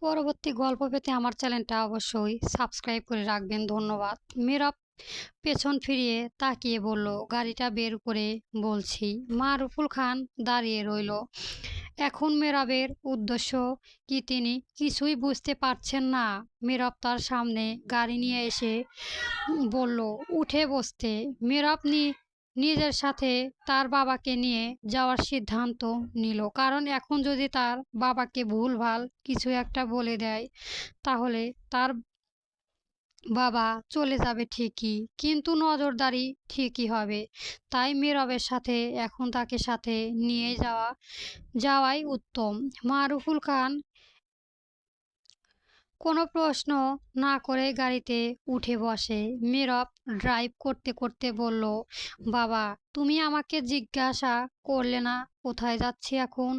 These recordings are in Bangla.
পরবর্তী গল্প পেতে আমার চ্যানেলটা অবশ্যই সাবস্ক্রাইব করে রাখবেন। ধন্যবাদ। মীরা পেছন ফিরিয়ে তাকিয়ে বলল, গাড়িটা বের করে বলছি। মারুফুল খান দাঁড়িয়ে রইল। এখন মেরাবের উদ্দেশ্য কি তিনি কিছুই বুঝতে পারছেন না। মেরাব তার সামনে গাড়ি নিয়ে এসে বলল, উঠে বসতে। মেরাব নিজের সাথে তার বাবাকে নিয়ে যাওয়ার সিদ্ধান্ত নিল, কারণ এখন যদি তার বাবাকে ভুলভাল কিছু একটা বলে দেয় তাহলে তার বাবা চলে যাবে ঠিকই, কিন্তু নজরদারি ঠিকই হবে। তাই নীরবের সাথে এখন তাকে সাথে নিয়ে যাওয়াই উত্তম। মারুফুল খান কোনো প্রশ্ন না করে গাড়িতে উঠে বসে। নীরব ড্রাইভ করতে করতে বলল, বাবা, তুমি আমাকে জিজ্ঞাসা করলে না কোথায় যাচ্ছি এখন?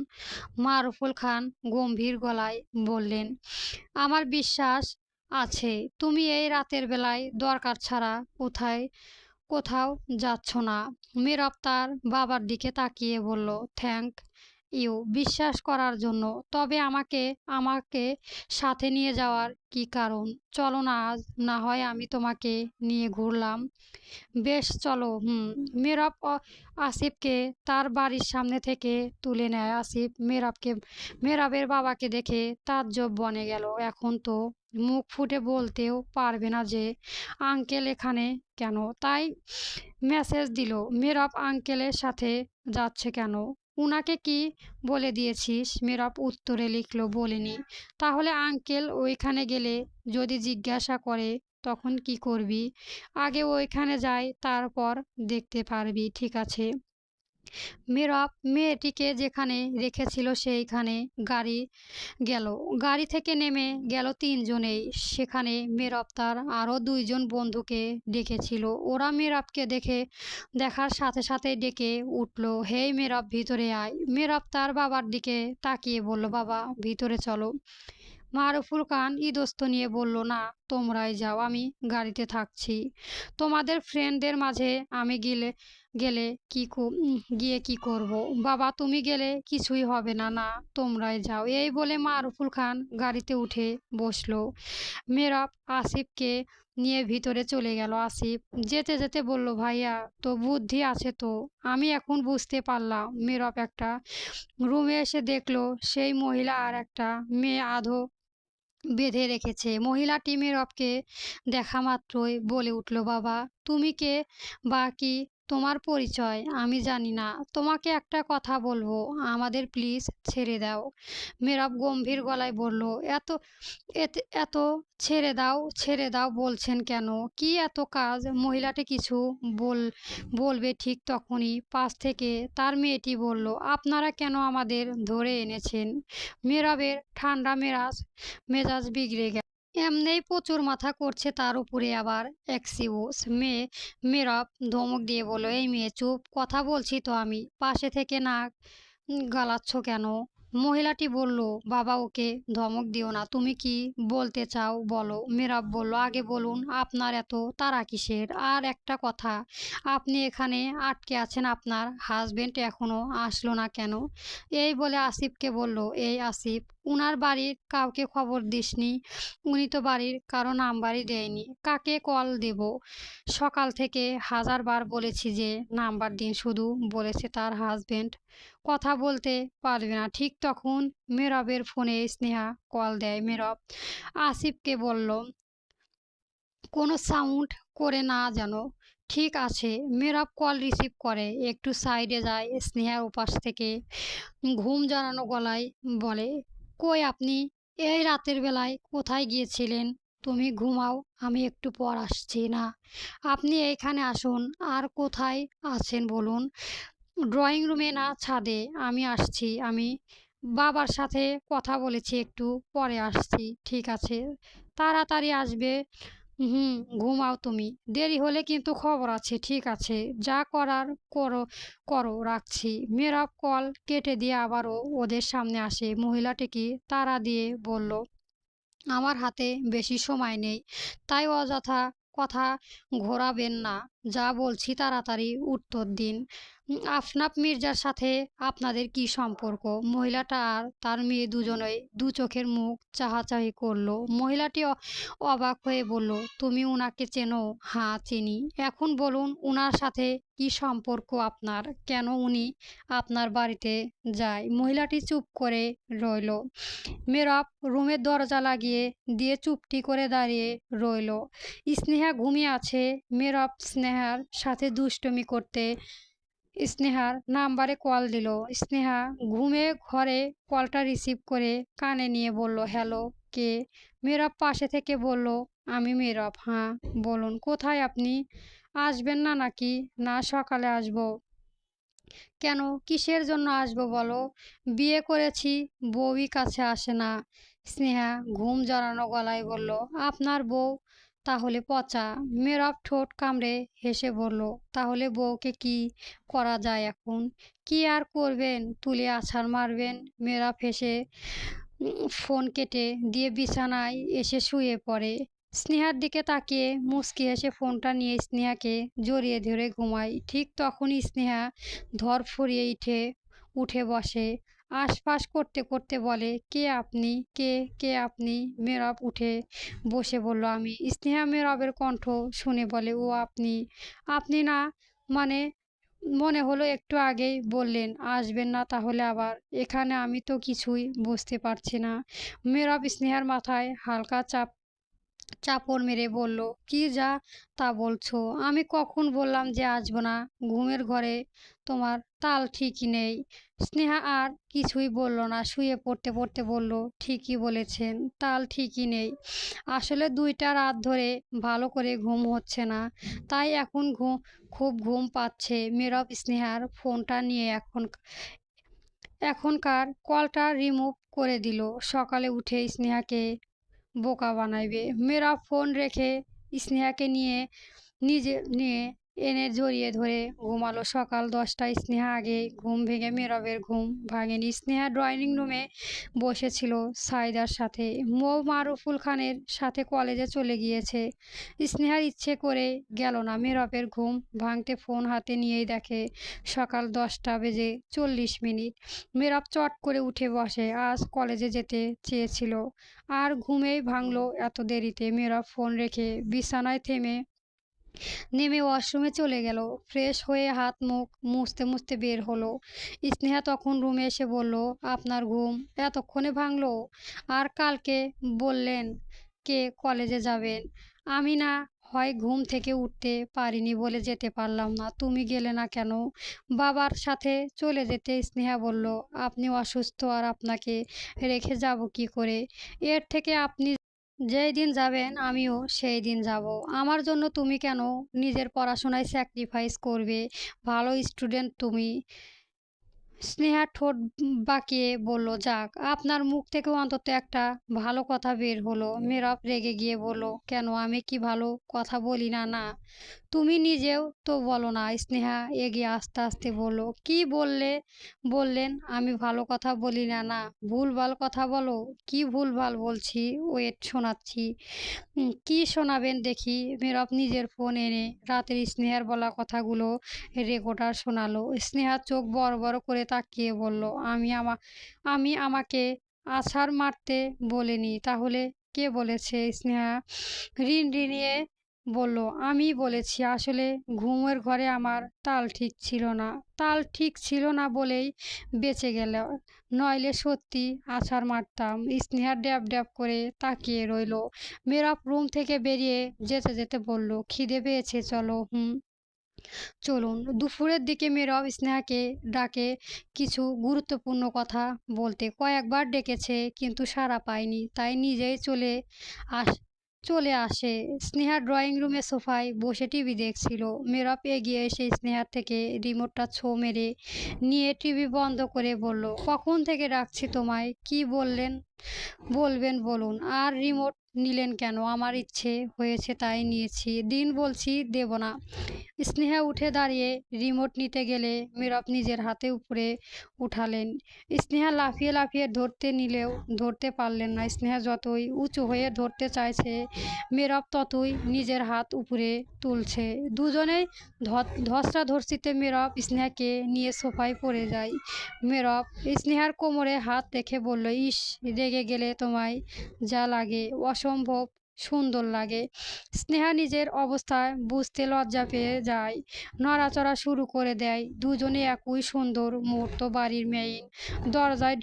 মারুফুল খান গম্ভীর গলায় বললেন, আমার বিশ্বাস আছে তুমি এই রাতের বেলায় দরকার ছাড়া কোথাও যাচ্ছ না। নীরব তার বাবার দিকে তাকিয়ে বলল, থ্যাংক ইউ বিশ্বাস করার জন্য। তবে আমাকে সাথে নিয়ে যাওয়ার কি কারণ? চলো না, আজ না হয় আমি তোমাকে নিয়ে ঘুরলাম। বেশ, চলো। নীরব আসিফকে তার বাড়ির সামনে থেকে তুলে নেয়। আসিফ মেরাবের বাবাকে দেখে তাজ্জব বনে গেল। এখন তো মুখ ফুটে বলতেও পারবে না যে আঙ্কেল এখানে কেন, তাই মেসেজ দিল, মেরাব আঙ্কেলের সাথে যাচ্ছে কেন? উনাকে কি বলে দিয়েছিস? মেরাব উত্তরে লিখল, বলিনি। তাহলে আঙ্কেল ওইখানে গেলে যদি জিজ্ঞাসা করে তখন কি করবি? আগে ওইখানে যাই, তারপর দেখতে পারবি, ঠিক আছে? মীরব মেয়েটিকে যেখানে রেখেছিল সেইখানে গাড়ি গেল। গাড়ি থেকে নেমে গেল তিনজনেই। সেখানে মীরব তার আরও দুইজন বন্ধুকে ডেকেছিল। ওরা মীরবকে দেখার সাথে সাথে ডেকে উঠল, হেই মীরব, ভিতরে আয়। মীরব তার বাবার দিকে তাকিয়ে বলল, বাবা, ভিতরে চলো। মারুফুল খান ইতস্ত নিয়ে বলল, না, তোমরাই যাও, আমি গাড়িতে থাকছি। তোমাদের ফ্রেন্ডদের মাঝে আমি গেলে গিয়ে কি করব? বাবা, তুমি গেলে কিছুই হবে না। না, তোমরাই যাও। এই বলে মারুফুল খান গাড়িতে উঠে বসলো। মেরাব আসিফকে নিয়ে ভিতরে চলে গেল। আসিফ যেতে যেতে বলল, ভাইয়া, তো বুদ্ধি আছে তো? আমি এখন বুঝতে পারলাম। মেরাব একটা রুমে এসে দেখলো সেই মহিলা আর একটা মেয়ে আধো বেঁধে রেখেছে। মহিলাটি নীরবকে দেখা মাত্রই বলে উঠল, বাবা, তুমি কে বা কি তোমার পরিচয়? আমি জানি না। তোমাকে একটা কথা বলবো, আমাদের প্লিজ ছেড়ে দাও। নীরব গম্ভীর গলায় বলল, এত এত ছেড়ে দাও বলছেন কেন? কি এত কাজ? মহিলাটি কিছু বল বলবে ঠিক তখনই পাশ থেকে তার মেয়েটি বলল, আপনারা কেন আমাদের ধরে এনেছেন? নীরবের ঠান্ডা মেজাজ বিগড়ে গেল। এমনিই প্রচুর মাথা করছে, তার উপরে আবার এক্সকিউজ। নীরব ধমক দিয়ে বলল, এই মেয়ে চুপ, কথা বলছি তো আমি, পাশে থেকে নাক গালাচ্ছ কেন? মহিলাটি বলল, বাবা, ওকে ধমক দিও না, তুমি কি বলতে চাও বলো। নীরব বলল, আগে বলুন আপনার এত তাড়া কিসের? আর একটা কথা, আপনি এখানে আটকে আছেন, আপনার হাজবেন্ড এখনো আসলো না কেন? এই বলে আসিফকে বলল, এই আসিফ, উনার বাড়ির কাউকে খবর দিসনি? উনি তো বাড়ির কারো নাম্বারই দেয়নি, কাকে কল দেব? সকাল থেকে হাজারবার বলেছি যে নাম্বার দিন, শুধু বলেছে তার হাজবেন্ড কথা বলতে পারবে না। ঠিক তখন মেরবের ফোনে স্নেহা কল দেয়। মেরব আসিফকে বলল, কোনো সাউন্ড করে না যেন। ঠিক আছে। মেরব কল রিসিভ করে একটু সাইডে যায়। স্নেহার উপাস থেকে ঘুম জড়ানো গলায় বলে, কই আপনি এই রাতের বেলায় কোথায় গিয়েছিলেন? তুমি ঘুমাও, আমি একটু পর আসছি। না, আপনি এইখানে আসুন। আর কোথায় আছেন বলুন? ড্রয়িং রুমে না ছাদে? আমি আসছি। আমি বাবার সাথে কথা বলেছি, একটু পরে আসছি। ঠিক আছে, তাড়াতাড়ি আসবে। হুম, ঘুমাও তুমি, দেরি হলে কিন্তু খবর আছে। ঠিক আছে, যা করার করো করো, রাখছি। মেয়েরা কল কেটে দিয়ে আবারও ওদের সামনে আসে। মহিলাটিকে তাড়া দিয়ে বলল, আমার হাতে বেশি সময় নেই, তাই অযথা কথা ঘোরাবেন না। যা বলছি তাড়াতাড়ি উত্তর দিন। আফনাফ মির্জার সাথে আপনাদের কি সম্পর্ক? মহিলাটা আর তার মেয়ে দুজনেই দু চোখের মুখ চাহাচাহি করলো। মহিলাটি অবাক হয়ে বলল, তুমি উনাকে চেনো? হ্যাঁ চিনি। এখন বলুন উনার সাথে কি সম্পর্ক আপনার? কেন উনি আপনার বাড়িতে যায়? মহিলাটি চুপ করে রইল। মেহরাব রুমের দরজা লাগিয়ে দিয়ে চুপটি করে দাঁড়িয়ে রইল। স্নেহা ঘুমিয়ে আছে। মেহরাব স্নেহার সাথে দুষ্টুমি করতে স্নেহার নাম্বারে কল দিল। স্নেহা ঘুমে ঘরে কলটা রিসিভ করে কানে নিয়ে বলল, হ্যালো, কে? মেহরাব পাশে থেকে বলল, আমি মেহরাব। হ্যাঁ বলুন, কোথায় আপনি? আসবেন না নাকি? না, সকালে আসবো। কেন, কিসের জন্য আসবো বলো? বিয়ে করেছি, বউই কাছে আসে না। স্নেহা ঘুম জড়ানো গলায় বলল, আপনার বউ তাহলে পচা। মেহরাব ঠোঁট কামড়ে হেসে বলল, তাহলে বউকে কি করা যায় এখন? কি আর করবেন, তুলে আছাড় মারবেন। মেহরাব হেসে ফোন কেটে দিয়ে বিছানায় এসে শুয়ে পড়ে। স্নেহার দিকে তাকিয়ে মুচকি হেসে ফোনটা নিয়ে স্নেহাকে জড়িয়ে ধরে ঘুমায়। ঠিক তখনই স্নেহা ধরফরিয়ে উঠে বসে। আশপাশ করতে করতে বলে, কে আপনি? কে আপনি? মেহরাব উঠে বসে বলল, আমি। স্নেহা মেহরাবের কণ্ঠ শুনে বলে, ও আপনি? আপনি না মানে? মনে হলো একটু আগেই বললেন আসবেন না, তাহলে আবার এখানে? আমি তো কিছুই বুঝতে পারছি না। মেহরাব স্নেহার মাথায় হালকা চাপড় মেরে বলল, কি যা তা বলছো? আমি কখন বললাম যে আসবো না? ঘুমের ঘরে তোমার তাল ঠিকই নেই। স্নেহা আর কিছুই বলল না, শুয়ে পড়তে পড়তে বলল, ঠিকই বলেছেন, তাল ঠিকই নেই। আসলে 2টা রাত ধরে ভালো করে ঘুম হচ্ছে না, তাই এখন খুব ঘুম পাচ্ছে। মেহরাব স্নেহার ফোনটা নিয়ে এখনকার কলটা রিমুভ করে দিল। সকালে উঠে স্নেহাকে বোকা বানাইবে। মেয়েরা ফোন রেখে স্নেহাকে নিয়ে এনে জড়িয়ে ধরে ঘুমালো। সকাল 10টায় স্নেহা আগে ঘুম ভেঙে মেহরাবের ঘুম ভাঙেনি। স্নেহা ড্রয়িং রুমে বসেছিল সাইদার সাথে। মৌ মারুফুল খানের সাথে কলেজে চলে গিয়েছে। স্নেহার ইচ্ছে করে গেল না। মেহরাবের ঘুম ভাঙতে ফোন হাতে নিয়েই দেখে সকাল 10টা বেজে 40 মিনিট। মেহরাব চট করে উঠে বসে। আজ কলেজে যেতে চেয়েছিল, আর ঘুমেই ভাঙল এত দেরিতে। মেয়েরা ফোন রেখে বিছানায় নেমে ওয়াশরুমে চলে গেল। ফ্রেশ হয়ে হাত মুখ মুছতে মুছতে বের হলো। স্নেহা তখন রুমে এসে বলল, আপনার ঘুম এতক্ষণে ভাঙলো? আর কালকে বললেন কে কলেজে যাবেন? আমি না হয় ঘুম থেকে উঠতে পারিনি বলে যেতে পারলাম না। তুমি গেলে না কেন? বাবার সাথে চলে যেতে। স্নেহা বলল, আপনি অসুস্থ, আর আপনাকে রেখে যাব কি করে? এর থেকে আপনি যেই দিন যাবেন আমিও সেই দিন যাব। আমার জন্য তুমি কেন নিজের পড়াশোনায় স্যাক্রিফাইস করবে? ভালো স্টুডেন্ট তুমি। স্নেহা ঠোঁট বাঁকিয়ে বলল, যাক, আপনার মুখ থেকে অন্তত একটা ভালো কথা বের হলো। মেহরাব রেগে গিয়ে বলল, কেন, আমি কি ভালো কথা বলি না? না, তুমি নিজেও তো বলো না। স্নেহা এগিয়ে আস্তে আস্তে বলল, কি বললেন আমি ভালো কথা বলি না? না, ভুলভাল কথা বলো। কি ভুলভাল বলছি? ওয়েট, শোনাচ্ছি। কি শোনাবেন দেখি? মেহরাব নিজের ফোন এনে রাতের স্নেহার বলা কথাগুলো রেকর্ডার শোনালো। স্নেহা চোখ বড় বড় করে তাকিয়ে বলল, আমি আমাকে আছাড় মারতে বলিনি। তাহলে কে বলেছে? স্নেহা রিনরিনিয়ে বলল, আমিই বলেছি। আসলে ঘুমের ঘরে আমার তাল ঠিক ছিল না। তাল ঠিক ছিল না বলেই বেঁচে গেল, নইলে সত্যি আছাড় মারতাম। স্নেহা ড্যাব ড্যাব করে তাকিয়ে রইল। মেহরাব রুম থেকে বেরিয়ে যেতে যেতে বলল, খিদে পেয়েছে, চলো। চলুন। দুপুরের দিকে মেহরাব স্নেহাকে ডাকে কিছু গুরুত্বপূর্ণ কথা বলতে। কয়েকবার ডেকেছে কিন্তু সাড়া পায়নি, তাই নিজেই আস চলে আসে। স্নেহা ড্রয়িং রুমে সোফায় বসে টিভি দেখছিল। মেহরাব এগিয়ে এসে স্নেহার থেকে রিমোটটা ছো মেরে নিয়ে টিভি বন্ধ করে বলল, কখন থেকে ডাকছি তোমায়? কি বললেন? বলবেন বলুন। আর রিমোট নিলেন কেন? আমার ইচ্ছে হয়েছে তাই নিয়েছি। দিন বলছি দেব না। স্নেহা উঠে দাঁড়িয়ে রিমোট নিতে গেলে মীরব নিজের হাতে উপরে উঠালেন। স্নেহা লাফিয়ে লাফিয়ে ধরতে নিলেও ধরতে পারলেন না। স্নেহা যতই উঁচু হয়ে ধরতে চাইছে, মীরব ততই নিজের হাত উপরে তুলছে। দুজনেই ধস্তাধস্তিতে মীরব স্নেহাকে নিয়ে সোফায় পড়ে যায়। মীরব স্নেহার কোমরে হাত রেখে বলল, ইস, রেগে গেলে তোমায় যা লাগে অসম্ভব সুন্দর লাগে। স্নেহা নিজের অবস্থায় বুঝতে লজ্জা পেয়ে যায়, নড়াচড়া শুরু করে দেয়। দুজনে একই সুন্দর মুহূর্ত। বাড়ির মেইন দরজায়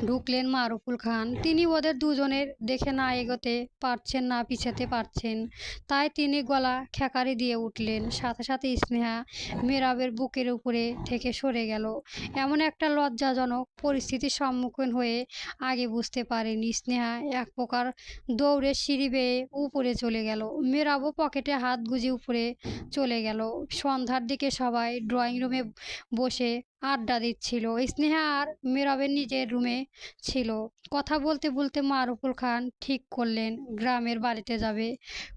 ঢুকলেন মারুফুল খান। তিনি ওদের দুজনের দেখে না এগোতে পারছেন না পিছাতে পারছেন, তাই তিনি গলা খেকারি দিয়ে উঠলেন। সাথে সাথে স্নেহা মেহরাবের বুকের উপরে থেকে সরে গেল। এমন একটা লজ্জাজনক পরিস্থিতির সম্মুখীন হয়ে আগে বুঝতে পারেনি। স্নেহা এক প্রকার দৌড়ে সিঁড়ি বেয়ে উপরে চলে গেল। মেহরাবও পকেটে হাত গুজে উপরে চলে গেল। সন্ধ্যার দিকে সবাই ড্রয়িং রুমে বসে আড্ডা দিচ্ছিল। স্নেহা আর মীরাবের নিজের রুমে ছিল। কথা বলতে বলতে মারুফুল খান ঠিক করলেন গ্রামের বাড়িতে যাবে।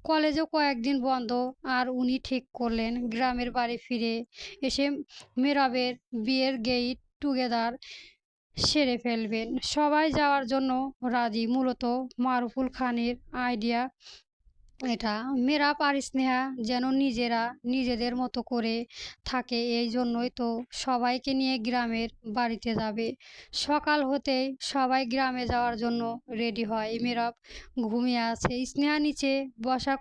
কলেজও কয়েকদিন বন্ধ, আর উনি ঠিক করলেন গ্রামের বাড়ি ফিরে এসে মীরাবের বিয়ের গেট টুগেদার সেরে ফেলবেন। সবাই যাওয়ার জন্য রাজি। মূলত মারুফুল খানের আইডিয়া এটা। মেরাপ আর স্নেহা যেন নিজেরা নিজেদের মতো করে থাকে, এই জন্যই তো সবাইকে নিয়ে গ্রামের বাড়িতে যাবে। সকাল হতেই সবাই গ্রামে যাওয়ার জন্য রেডি হয়। মেরাপ ঘুমিয়ে আছে। স্নেহা নিচে বসা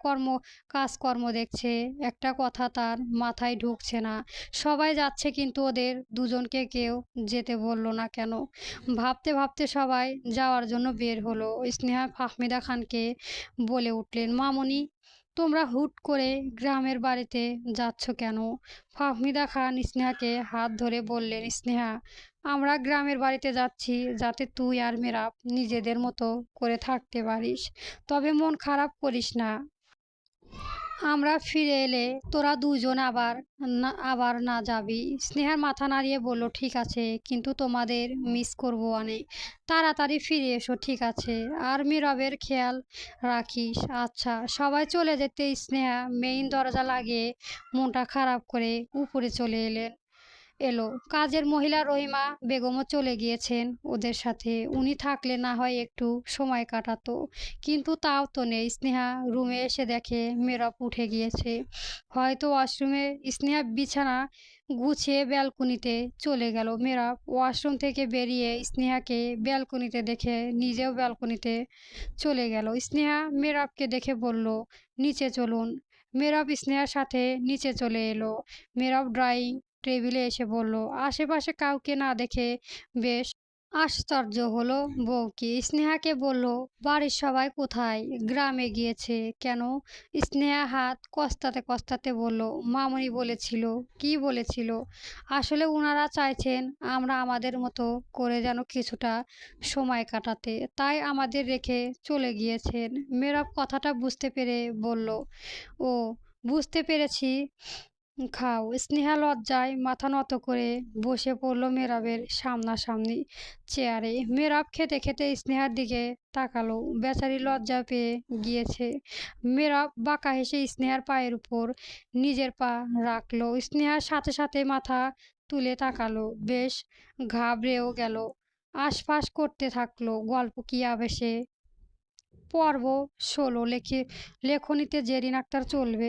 কাজকর্ম দেখছে। একটা কথা তার মাথায় ঢুকছে না। সবাই যাচ্ছে কিন্তু ওদের দুজনকে কেউ যেতে বলল না কেন। ভাবতে ভাবতে সবাই যাওয়ার জন্য বের হলো। স্নেহা ফাহমিদা খানকে বলে উঠলেন, মামুনি, তোমরা হুট করে গ্রামের বাড়িতে যাচ্ছ কেন? ফাহমিদা খান স্নেহাকে হাত ধরে বললেন, স্নেহা, আমরা গ্রামের বাড়িতে যাচ্ছি যাতে তুই আর মেরাব নিজেদের মতো করে থাকতে পারিস। তবে মন খারাপ করিস না। আমরা ফিরে এলে তোরা দুজন আবার না যাবি। স্নেহার মাথা নাড়িয়ে বলল, ঠিক আছে, কিন্তু তোমাদের মিস করবো অনেক। তাড়াতাড়ি ফিরে এসো, ঠিক আছে? আর মীরবের খেয়াল রাখিস। আচ্ছা। সবাই চলে যেতে স্নেহা মেইন দরজা লাগিয়ে মনটা খারাপ করে উপরে চলে এলো। কাজের মহিলা রহিমা বেগমও চলে গিয়েছেন ওদের সাথে। উনি থাকলে না হয় একটু সময় কাটাতো, কিন্তু তাও তো নেই। স্নেহা রুমে এসে দেখে মেরাপ উঠে গিয়েছে, হয়তো ওয়াশরুমে। স্নেহা বিছানা গুছিয়ে ব্যালকনিতে চলে গেল। মেরাপ ওয়াশরুম থেকে বেরিয়ে স্নেহাকে ব্যালকনিতে দেখে নিজেও ব্যালকনিতে চলে গেল। স্নেহা মেরাপকে দেখে বলল, নিচে চলুন। মেরাপ স্নেহার সাথে নিচে চলে এলো। মেরাপ ড্রয়িং টেবিলে এসে বলল, আশেপাশে কাউকে না দেখে বেশ আশ্চর্য হলো বউকি। স্নেহাকে বলল, বাড়ির সবাই কোথায়? গ্রামে গিয়েছে। কেন? স্নেহা হাত কস্তাতে কস্তাতে বলল, মামুনি বলেছিল। কি বলেছিল? আসলে ওনারা চাইছেন আমরা আমাদের মতো করে যেন কিছুটা সময় কাটাতে, তাই আমাদের রেখে চলে গিয়েছেন। মেয়েরা কথাটা বুঝতে পেরে বলল, ও, বুঝতে পেরেছি, খাও। স্নেহা লজ্জায় মাথা নত করে বসে পড়ল মেরাবের সামনাসামনি চেয়ারে। মেরাব খেতে খেতে স্নেহার দিকে তাকালো। বেচারি লজ্জা পেয়ে গিয়েছে। মেরাব বাঁকা হেসে স্নেহার পায়ের উপর নিজের পা রাখলো। স্নেহার সাথে সাথে মাথা তুলে তাকালো, বেশ ঘাবড়েও গেল। আশপাশ করতে থাকলো, গল্প কি আবেশে। পর্ব 16 লেখনীতে জেরিন আক্তার চলবে।